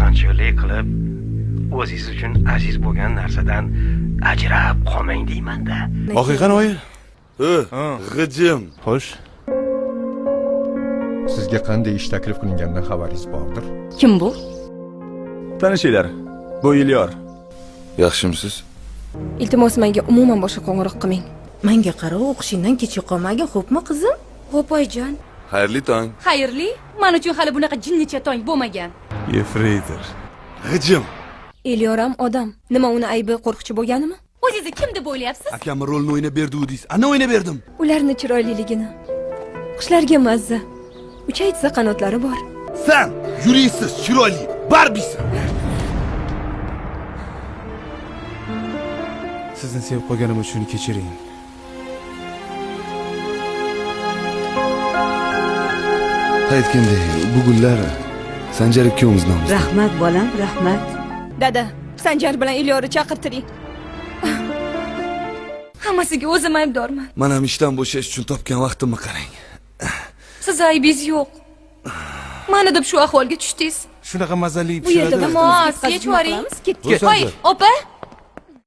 xursandchilik qilib, o'zingiz uchun aziz bo'lgan narsadan ajrab qolmang deyman-da. Haqiqan oyi? G'ijim. Xo'sh. Sizga qanday ish taklif qilinganidan xabaringiz bordir? Kim bu? Tanishinglar. Bu Ilyor. Yaxshimisiz? Iltimos menga umuman boshqa qo'ng'iroq qilmang. Menga qara, o'qishingdan kech qolmagin, xo'pmi qizim? Xo'p oyijon. Xayrli tong. Xayrli? Men uchun hali bunaqa jinnicha tong bo'lmagan. Yefreytor. G'ijim. Ilyor ham odam. Nima uni aybi qo'rquvchi bo'lganimi? O'zingizni kim deb o'ylayapsiz? Akam rolni o'ynab berdi-deysiz. Ana o'ynab berdim. Ularni chiroyliligini. Qushlarga mazza. Uchaytsa qanotlari bor. Sen yuriysiz, chiroyli, Barbisiz. Sizni sevib qolganim uchun kechiring. Aytgandek, bugunlar Sanjar ikkovimiz nomimizda. Rahmat bolam, rahmat. Dada, Sanjar bilan Ilyorni chaqirtiring. Hammasiga o'zim aybdorman. Men ham ishdan bo'shash uchun topgan vaqtimni qarang. Siz aybingiz yo'q. Mana deb shu ahvolga tushdingiz. Shunaqa mazali Bu yerda pishiradi. mos, kech boring. Voy, opa,